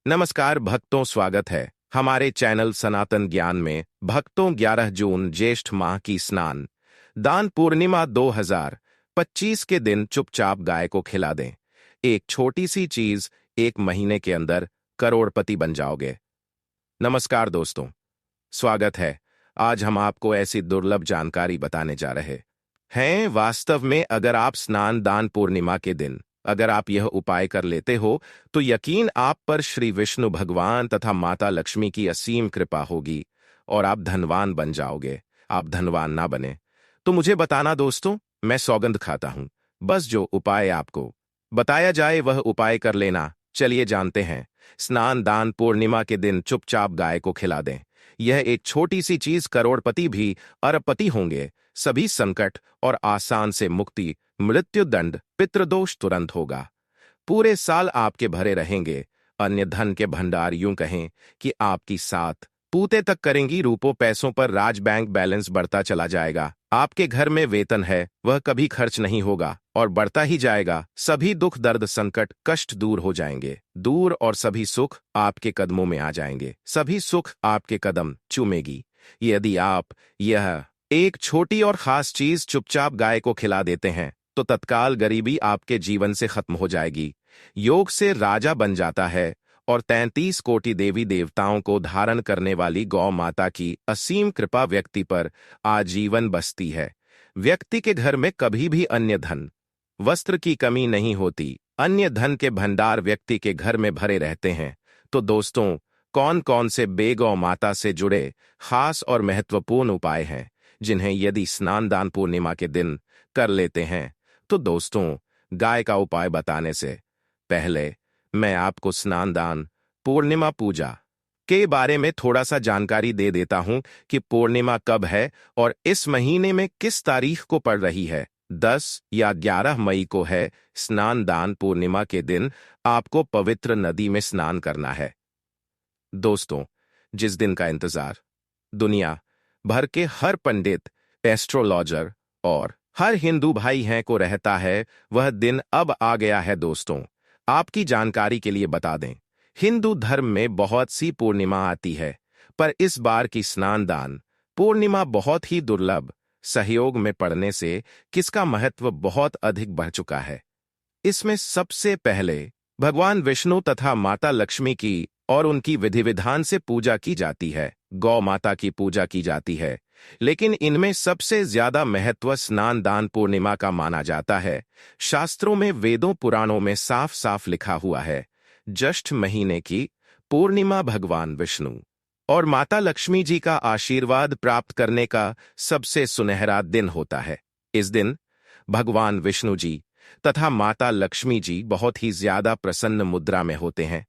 नमस्कार भक्तों, स्वागत है हमारे चैनल सनातन ज्ञान में। भक्तों, 11 जून ज्येष्ठ माह की स्नान दान पूर्णिमा 2025 के दिन चुपचाप गाय को खिला दें। एक छोटी सी चीज, 1 महीने के अंदर करोड़पति बन जाओगे। नमस्कार दोस्तों, स्वागत है। आज हम आपको ऐसी दुर्लभ जानकारी बताने जा रहे हैं। वास्तव में अगर आप स्नान दान पूर्णिमा के दिन अगर आप यह उपाय कर लेते हो तो यकीन आप पर श्री विष्णु भगवान तथा माता लक्ष्मी की असीम कृपा होगी और आप धनवान बन जाओगे। आप धनवान ना बने तो मुझे बताना दोस्तों, मैं सौगंध खाता हूं। बस जो उपाय आपको बताया जाए वह उपाय कर लेना। चलिए जानते हैं। स्नान दान पूर्णिमा के दिन चुपचाप गाय को खिला दें। यह एक छोटी सी चीज करोड़पति भी अरबपति होंगे। सभी संकट और आसान से मुक्ति, मृत्यु दंड, पितृदोष तुरंत होगा। पूरे साल आपके भरे रहेंगे। अन्य धन के भंडार यूं कहें कि आपकी साथ पूते तक करेंगी। रूपों पैसों पर राज बैंक बैलेंस बढ़ता चला जाएगा। आपके घर में वेतन है वह कभी खर्च नहीं होगा और बढ़ता ही जाएगा। सभी दुख दर्द संकट कष्ट दूर हो जाएंगे दूर और सभी सुख आपके कदमों में आ जाएंगे। सभी सुख आपके कदम चूमेगी यदि आप यह एक छोटी और खास चीज चुपचाप गाय को खिला देते हैं तो तत्काल गरीबी आपके जीवन से खत्म हो जाएगी। योग से राजा बन जाता है और 33 कोटि देवी देवताओं को धारण करने वाली गौ माता की असीम कृपा व्यक्ति पर आजीवन बसती है। व्यक्ति के घर में कभी भी अन्य धन वस्त्र की कमी नहीं होती। अन्य धन के भंडार व्यक्ति के घर में भरे रहते हैं। तो दोस्तों, कौन कौन से बेगौ माता से जुड़े खास और महत्वपूर्ण उपाय हैं जिन्हें यदि स्नान दान पूर्णिमा के दिन कर लेते हैं? तो दोस्तों, गाय का उपाय बताने से पहले मैं आपको स्नान दान पूर्णिमा पूजा के बारे में थोड़ा सा जानकारी दे देता हूं कि पूर्णिमा कब है और इस महीने में किस तारीख को पड़ रही है। 10 या 11 मई को है स्नान दान पूर्णिमा के दिन आपको पवित्र नदी में स्नान करना है। दोस्तों, जिस दिन का इंतजार दुनिया भर के हर पंडित, एस्ट्रोलॉजर और हर हिंदू भाई हैं को रहता है, वह दिन अब आ गया है। दोस्तों, आपकी जानकारी के लिए बता दें, हिंदू धर्म में बहुत सी पूर्णिमा आती है, पर इस बार की स्नान दान पूर्णिमा बहुत ही दुर्लभ सहयोग में पड़ने से किसका महत्व बहुत अधिक बढ़ चुका है। इसमें सबसे पहले भगवान विष्णु तथा माता लक्ष्मी की और उनकी विधि विधान से पूजा की जाती है। गौ माता की पूजा की जाती है, लेकिन इनमें सबसे ज्यादा महत्व स्नान दान पूर्णिमा का माना जाता है। शास्त्रों में, वेदों पुराणों में साफ साफ लिखा हुआ है, ज्येष्ठ महीने की पूर्णिमा भगवान विष्णु और माता लक्ष्मी जी का आशीर्वाद प्राप्त करने का सबसे सुनहरा दिन होता है। इस दिन भगवान विष्णु जी तथा माता लक्ष्मी जी बहुत ही ज्यादा प्रसन्न मुद्रा में होते हैं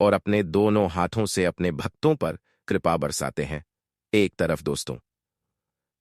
और अपने दोनों हाथों से अपने भक्तों पर कृपा बरसाते हैं। एक तरफ दोस्तों,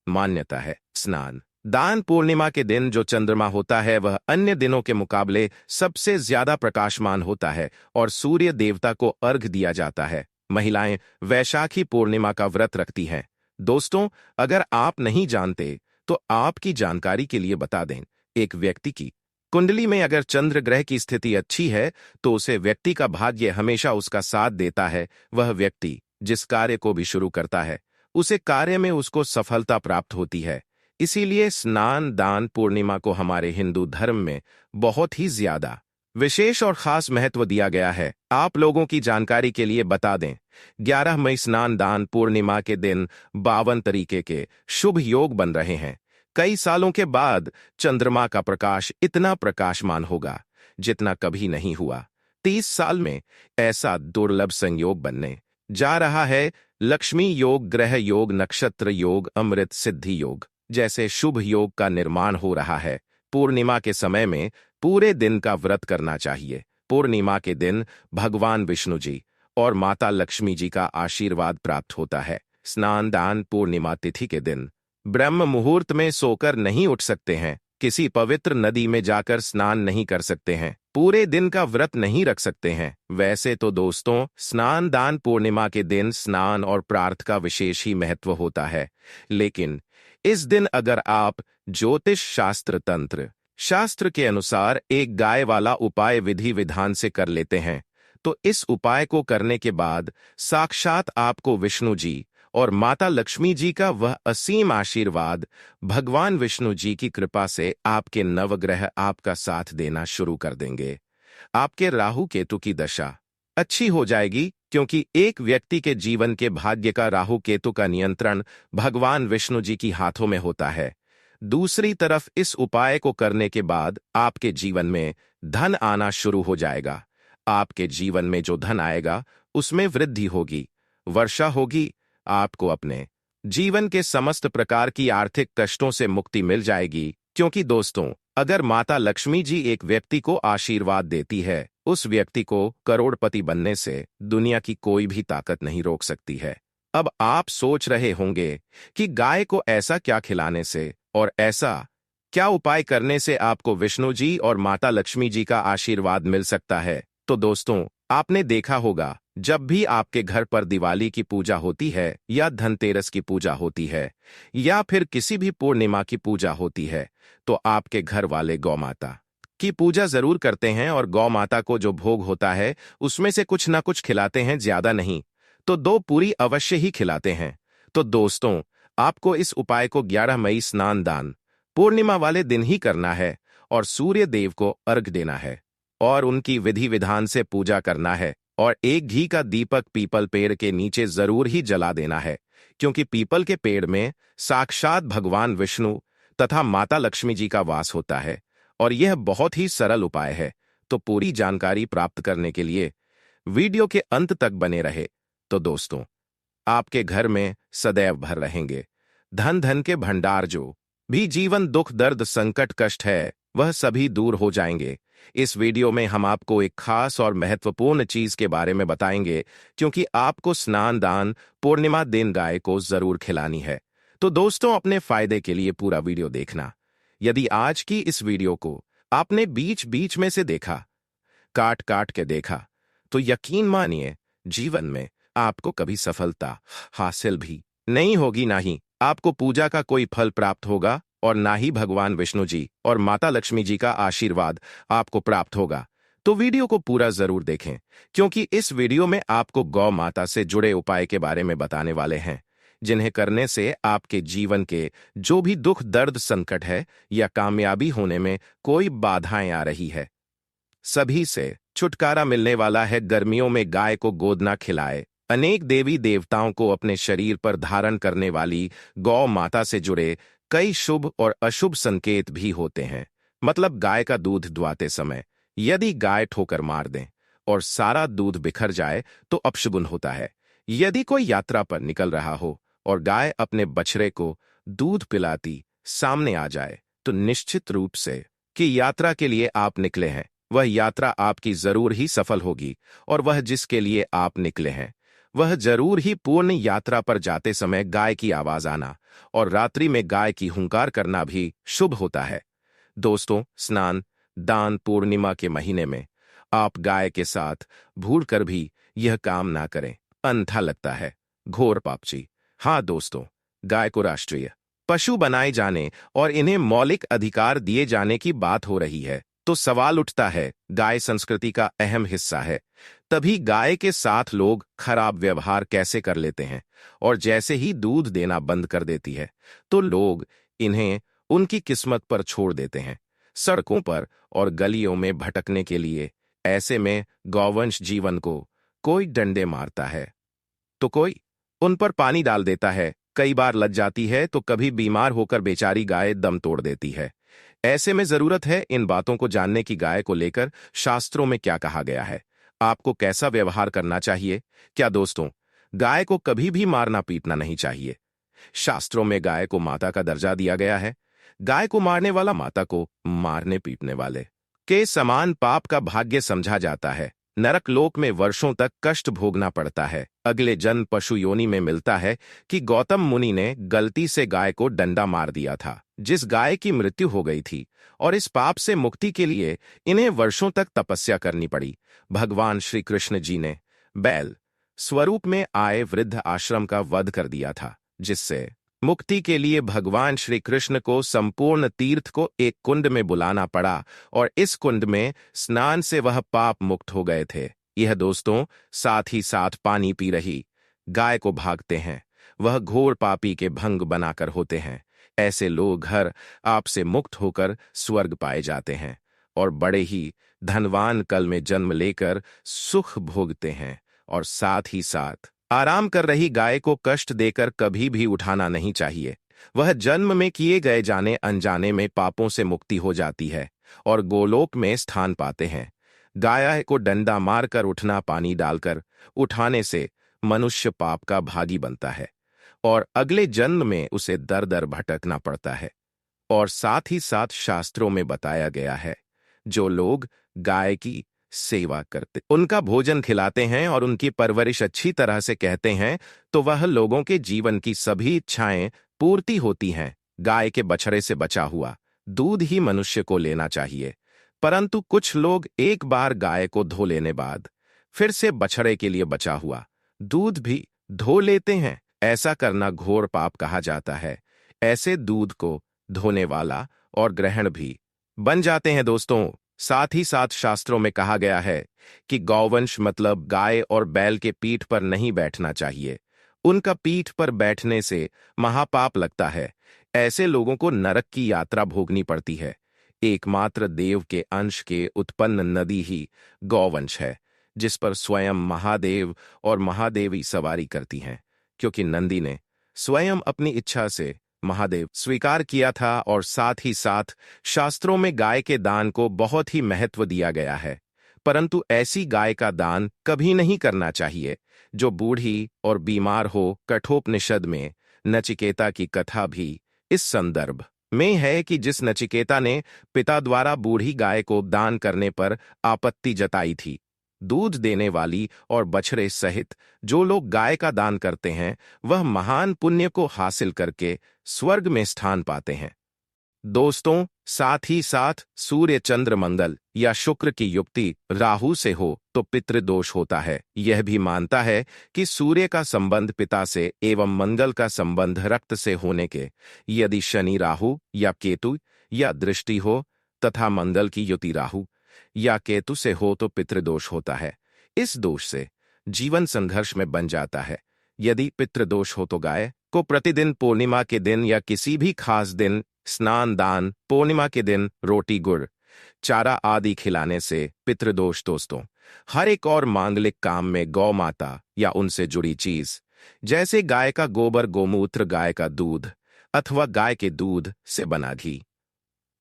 मान्यता है स्नान दान पूर्णिमा के दिन जो चंद्रमा होता है वह अन्य दिनों के मुकाबले सबसे ज्यादा प्रकाशमान होता है और सूर्य देवता को अर्घ दिया जाता है। महिलाएं वैशाखी पूर्णिमा का व्रत रखती हैं। दोस्तों, अगर आप नहीं जानते तो आपकी जानकारी के लिए बता दें, एक व्यक्ति की कुंडली में अगर चंद्र ग्रह की स्थिति अच्छी है तो उसे व्यक्ति का भाग्य हमेशा उसका साथ देता है। वह व्यक्ति जिस कार्य को भी शुरू करता है उसे कार्य में उसको सफलता प्राप्त होती है। इसीलिए स्नान दान पूर्णिमा को हमारे हिंदू धर्म में बहुत ही ज्यादा विशेष और खास महत्व दिया गया है। आप लोगों की जानकारी के लिए बता दें, 11 मई स्नान दान पूर्णिमा के दिन 52 तरीके के शुभ योग बन रहे हैं। कई सालों के बाद चंद्रमा का प्रकाश इतना प्रकाशमान होगा जितना कभी नहीं हुआ। 30 साल में ऐसा दुर्लभ संयोग बनने जा रहा है। लक्ष्मी योग, ग्रह योग, नक्षत्र योग, अमृत सिद्धि योग जैसे शुभ योग का निर्माण हो रहा है। पूर्णिमा के समय में पूरे दिन का व्रत करना चाहिए। पूर्णिमा के दिन भगवान विष्णु जी और माता लक्ष्मी जी का आशीर्वाद प्राप्त होता है। स्नान दान पूर्णिमा तिथि के दिन ब्रह्म मुहूर्त में सोकर नहीं उठ सकते हैं, किसी पवित्र नदी में जाकर स्नान नहीं कर सकते हैं, पूरे दिन का व्रत नहीं रख सकते हैं। वैसे तो दोस्तों, स्नान दान पूर्णिमा के दिन स्नान और प्रार्थ का विशेष ही महत्व होता है, लेकिन इस दिन अगर आप ज्योतिष शास्त्र तंत्र शास्त्र के अनुसार एक गाय वाला उपाय विधि विधान से कर लेते हैं तो इस उपाय को करने के बाद साक्षात आपको विष्णु जी और माता लक्ष्मी जी का वह असीम आशीर्वाद, भगवान विष्णु जी की कृपा से आपके नवग्रह आपका साथ देना शुरू कर देंगे। आपके राहु केतु की दशा अच्छी हो जाएगी, क्योंकि एक व्यक्ति के जीवन के भाग्य का राहु केतु का नियंत्रण भगवान विष्णु जी की हाथों में होता है। दूसरी तरफ इस उपाय को करने के बाद आपके जीवन में धन आना शुरू हो जाएगा। आपके जीवन में जो धन आएगा उसमें वृद्धि होगी, वर्षा होगी। आपको अपने जीवन के समस्त प्रकार की आर्थिक कष्टों से मुक्ति मिल जाएगी, क्योंकि दोस्तों, अगर माता लक्ष्मी जी एक व्यक्ति को आशीर्वाद देती है, उस व्यक्ति को करोड़पति बनने से दुनिया की कोई भी ताकत नहीं रोक सकती है। अब आप सोच रहे होंगे कि गाय को ऐसा क्या खिलाने से और ऐसा क्या उपाय करने से आपको विष्णु जी और माता लक्ष्मी जी का आशीर्वाद मिल सकता है। तो दोस्तों, आपने देखा होगा, जब भी आपके घर पर दिवाली की पूजा होती है या धनतेरस की पूजा होती है या फिर किसी भी पूर्णिमा की पूजा होती है, तो आपके घर वाले गौ माता की पूजा जरूर करते हैं और गौ माता को जो भोग होता है उसमें से कुछ ना कुछ खिलाते हैं, ज्यादा नहीं तो 2 पूरी अवश्य ही खिलाते हैं। तो दोस्तों, आपको इस उपाय को 11 मई स्नान दान पूर्णिमा वाले दिन ही करना है और सूर्य देव को अर्घ देना है और उनकी विधि विधान से पूजा करना है और एक घी का दीपक पीपल पेड़ के नीचे जरूर ही जला देना है, क्योंकि पीपल के पेड़ में साक्षात भगवान विष्णु तथा माता लक्ष्मी जी का वास होता है और यह बहुत ही सरल उपाय है। तो पूरी जानकारी प्राप्त करने के लिए वीडियो के अंत तक बने रहे। तो दोस्तों, आपके घर में सदैव भर रहेंगे धन, धन के भंडार। जो भी जीवन दुख दर्द संकट कष्ट है वह सभी दूर हो जाएंगे। इस वीडियो में हम आपको एक खास और महत्वपूर्ण चीज के बारे में बताएंगे, क्योंकि आपको स्नान दान पूर्णिमा दिन गाय को जरूर खिलानी है। तो दोस्तों, अपने फायदे के लिए पूरा वीडियो देखना। यदि आज की इस वीडियो को आपने बीच बीच में से देखा, काट काट के देखा, तो यकीन मानिए जीवन में आपको कभी सफलता हासिल भी नहीं होगी, ना ही आपको पूजा का कोई फल प्राप्त होगा और ना ही भगवान विष्णु जी और माता लक्ष्मी जी का आशीर्वाद आपको प्राप्त होगा। तो वीडियो को पूरा जरूर देखें, क्योंकि इस वीडियो में आपको गौ माता से जुड़े उपाय के बारे में बताने वाले हैं, जिन्हें करने से आपके जीवन के जो भी दुख दर्द संकट है या कामयाबी होने में कोई बाधाएं आ रही है, सभी से छुटकारा मिलने वाला है। गर्मियों में गाय को गोदना खिलाए। अनेक देवी देवताओं को अपने शरीर पर धारण करने वाली गौ माता से जुड़े कई शुभ और अशुभ संकेत भी होते हैं। मतलब गाय का दूध दुहाते समय यदि गाय ठोकर मार दें और सारा दूध बिखर जाए तो अपशुभन होता है। यदि कोई यात्रा पर निकल रहा हो और गाय अपने बछड़े को दूध पिलाती सामने आ जाए, तो निश्चित रूप से कि यात्रा के लिए आप निकले हैं, वह यात्रा आपकी जरूर ही सफल होगी और वह जिसके लिए आप निकले हैं वह जरूर ही पूर्ण यात्रा पर जाते समय गाय की आवाज आना और रात्रि में गाय की हुंकार करना भी शुभ होता है। दोस्तों, स्नान दान पूर्णिमा के महीने में आप गाय के साथ भूल कर भी यह काम ना करें, अन्यथा लगता है घोर पापची। हाँ दोस्तों, गाय को राष्ट्रीय पशु बनाए जाने और इन्हें मौलिक अधिकार दिए जाने की बात हो रही है, तो सवाल उठता है, गाय संस्कृति का अहम हिस्सा है, तभी गाय के साथ लोग खराब व्यवहार कैसे कर लेते हैं और जैसे ही दूध देना बंद कर देती है तो लोग इन्हें उनकी किस्मत पर छोड़ देते हैं, सड़कों पर और गलियों में भटकने के लिए। ऐसे में गौवंश जीवन को कोई डंडे मारता है तो कोई उन पर पानी डाल देता है, कई बार लग जाती है तो कभी बीमार होकर बेचारी गाय दम तोड़ देती है। ऐसे में जरूरत है इन बातों को जानने की गाय को लेकर शास्त्रों में क्या कहा गया है, आपको कैसा व्यवहार करना चाहिए। क्या दोस्तों, गाय को कभी भी मारना पीटना नहीं चाहिए। शास्त्रों में गाय को माता का दर्जा दिया गया है। गाय को मारने वाला माता को मारने पीटने वाले के समान पाप का भाग्य समझा जाता है। नरक लोक में वर्षों तक कष्ट भोगना पड़ता है। अगले जन्म पशु योनि में मिलता है कि गौतम मुनि ने गलती से गाय को डंडा मार दिया था, जिस गाय की मृत्यु हो गई थी, और इस पाप से मुक्ति के लिए इन्हें वर्षों तक तपस्या करनी पड़ी। भगवान श्री कृष्ण जी ने बैल स्वरूप में आए वृद्ध आश्रम का वध कर दिया था, जिससे मुक्ति के लिए भगवान श्री कृष्ण को संपूर्ण तीर्थ को एक कुंड में बुलाना पड़ा और इस कुंड में स्नान से वह पाप मुक्त हो गए थे। यह दोस्तों साथ ही साथ पानी पी रही गाय को भागते हैं, वह घोर पापी के भंग बनाकर होते हैं। ऐसे लोग घर आपसे मुक्त होकर स्वर्ग पाए जाते हैं और बड़े ही धनवान कल में जन्म लेकर सुख भोगते हैं। और साथ ही साथ आराम कर रही गाय को कष्ट देकर कभी भी उठाना नहीं चाहिए। वह जन्म में किए गए जाने अनजाने में पापों से मुक्ति हो जाती है और गोलोक में स्थान पाते हैं। गाय को डंडा मारकर उठना, पानी डालकर उठाने से मनुष्य पाप का भागी बनता है और अगले जन्म में उसे दर दर भटकना पड़ता है। और साथ ही साथ शास्त्रों में बताया गया है, जो लोग गाय की सेवा करते, उनका भोजन खिलाते हैं और उनकी परवरिश अच्छी तरह से कहते हैं, तो वह लोगों के जीवन की सभी इच्छाएं पूर्ति होती हैं। गाय के बछड़े से बचा हुआ दूध ही मनुष्य को लेना चाहिए, परंतु कुछ लोग एक बार गाय को धो लेने बाद फिर से बछड़े के लिए बचा हुआ दूध भी धो लेते हैं। ऐसा करना घोर पाप कहा जाता है। ऐसे दूध को धोने वाला और ग्रहण भी बन जाते हैं दोस्तों। साथ ही साथ शास्त्रों में कहा गया है कि गौवंश मतलब गाय और बैल के पीठ पर नहीं बैठना चाहिए। उनका पीठ पर बैठने से महापाप लगता है। ऐसे लोगों को नरक की यात्रा भोगनी पड़ती है। एकमात्र देव के अंश के उत्पन्न नदी ही गौवंश है, जिस पर स्वयं महादेव और महादेवी सवारी करती हैं, क्योंकि नंदी ने स्वयं अपनी इच्छा से महादेव स्वीकार किया था। और साथ ही साथ शास्त्रों में गाय के दान को बहुत ही महत्व दिया गया है, परंतु ऐसी गाय का दान कभी नहीं करना चाहिए जो बूढ़ी और बीमार हो। कठोपनिषद में नचिकेता की कथा भी इस संदर्भ में है कि जिस नचिकेता ने पिता द्वारा बूढ़ी गाय को दान करने पर आपत्ति जताई थी। दूध देने वाली और बछड़े सहित जो लोग गाय का दान करते हैं, वह महान पुण्य को हासिल करके स्वर्ग में स्थान पाते हैं। दोस्तों, साथ ही साथ सूर्य, चंद्र, मंगल या शुक्र की युक्ति राहु से हो तो पितृदोष होता है। यह भी मानता है कि सूर्य का संबंध पिता से एवं मंगल का संबंध रक्त से होने के, यदि शनि, राहु या केतु या दृष्टि हो तथा मंगल की युति राहु या केतु से हो तो पितृदोष होता है। इस दोष से जीवन संघर्ष में बन जाता है। यदि पितृदोष हो तो गाय को प्रतिदिन पूर्णिमा के दिन या किसी भी खास दिन स्नान दान, पूर्णिमा के दिन रोटी, गुड़, चारा आदि खिलाने से पितृदोष दोस्तों हर एक और मांगलिक काम में गौ माता या उनसे जुड़ी चीज जैसे गाय का गोबर, गोमूत्र, गाय का दूध अथवा गाय के दूध से बना घी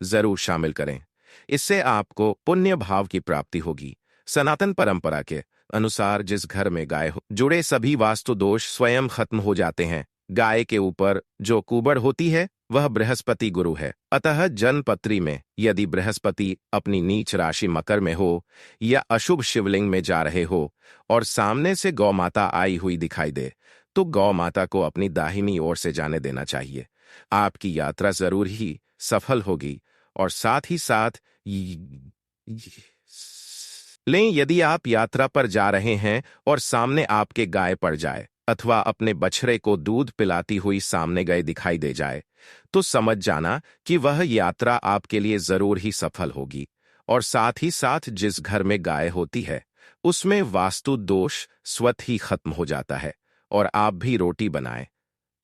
जरूर शामिल करें। इससे आपको पुण्य भाव की प्राप्ति होगी। सनातन परंपरा के अनुसार जिस घर में गाय हो जुड़े सभी वास्तु दोष स्वयं खत्म हो जाते हैं। गाय के ऊपर जो कुबड़ होती है वह बृहस्पति गुरु है। अतः जन्मपत्री में यदि बृहस्पति अपनी नीच राशि मकर में हो या अशुभ शिवलिंग में जा रहे हो और सामने से गौ माता आई हुई दिखाई दे, तो गौ माता को अपनी दाहिनी ओर से जाने देना चाहिए। आपकी यात्रा जरूर ही सफल होगी। और साथ ही साथ लें, यदि आप यात्रा पर जा रहे हैं और सामने आपके गाय पड़ जाए अथवा अपने बछड़े को दूध पिलाती हुई सामने गए दिखाई दे जाए, तो समझ जाना कि वह यात्रा आपके लिए जरूर ही सफल होगी। और साथ ही साथ जिस घर में गाय होती है उसमें वास्तु दोष स्वतः ही खत्म हो जाता है। और आप भी रोटी बनाएं,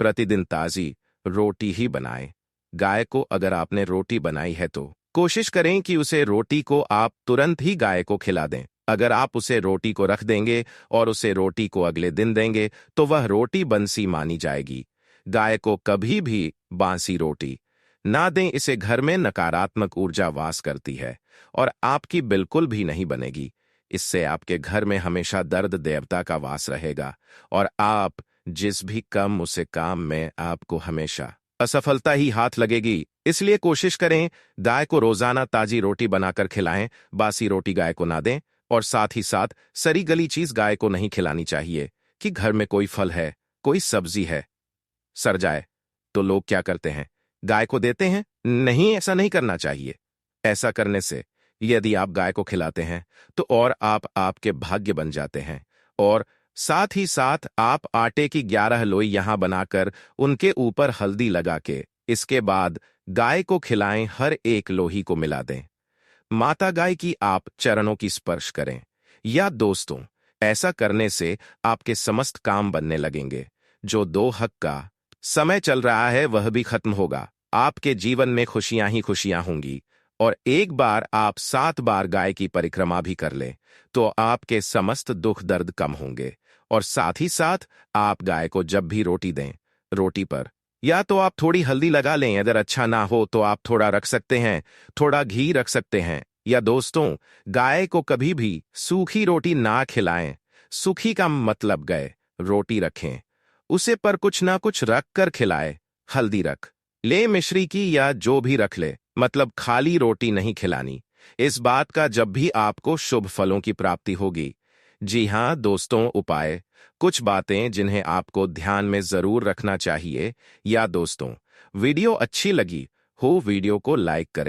प्रतिदिन ताजी रोटी ही बनाएं। गाय को अगर आपने रोटी बनाई है तो कोशिश करें कि उसे रोटी को आप तुरंत ही गाय को खिला दें। अगर आप उसे रोटी को रख देंगे और उसे रोटी को अगले दिन देंगे तो वह रोटी बंसी मानी जाएगी। गाय को कभी भी बासी रोटी ना दें, इसे घर में नकारात्मक ऊर्जा वास करती है और आपकी बिल्कुल भी नहीं बनेगी। इससे आपके घर में हमेशा दर्द देवता का वास रहेगा और आप जिस भी कम उसे काम में आपको हमेशा असफलता ही हाथ लगेगी। इसलिए कोशिश करें गाय को रोजाना ताजी रोटी बनाकर खिलाएं, बासी रोटी गाय को ना दें। और साथ ही साथ सड़ी गली चीज गाय को नहीं खिलानी चाहिए कि घर में कोई फल है, कोई सब्जी है, सड़ जाए तो लोग क्या करते हैं, गाय को देते हैं। नहीं, ऐसा नहीं करना चाहिए। ऐसा करने से यदि आप गाय को खिलाते हैं तो और आप आपके भाग्य बन जाते हैं। और साथ ही साथ आप आटे की 11 लोई यहां बनाकर उनके ऊपर हल्दी लगा के इसके बाद गाय को खिलाएं। हर एक लोही को मिला दें। माता गाय की आप चरणों की स्पर्श करें। या दोस्तों, ऐसा करने से आपके समस्त काम बनने लगेंगे। जो 2 हक का समय चल रहा है वह भी खत्म होगा। आपके जीवन में खुशियां ही खुशियां होंगी। और एक बार आप 7 बार गाय की परिक्रमा भी कर लें तो आपके समस्त दुख दर्द कम होंगे। और साथ ही साथ आप गाय को जब भी रोटी दें, रोटी पर या तो आप थोड़ी हल्दी लगा लें, अगर अच्छा ना हो तो आप थोड़ा रख सकते हैं, थोड़ा घी रख सकते हैं। या दोस्तों, गाय को कभी भी सूखी रोटी ना खिलाएं। सूखी का मतलब गए रोटी रखें, उसे पर कुछ ना कुछ रख कर खिलाए। हल्दी रख ले, मिश्री की या जो भी रख ले, मतलब खाली रोटी नहीं खिलानी। इस बात का जब भी आपको शुभ फलों की प्राप्ति होगी। जी हाँ दोस्तों, उपाय कुछ बातें जिन्हें आपको ध्यान में जरूर रखना चाहिए। या दोस्तों, वीडियो अच्छी लगी हो वीडियो को लाइक करें।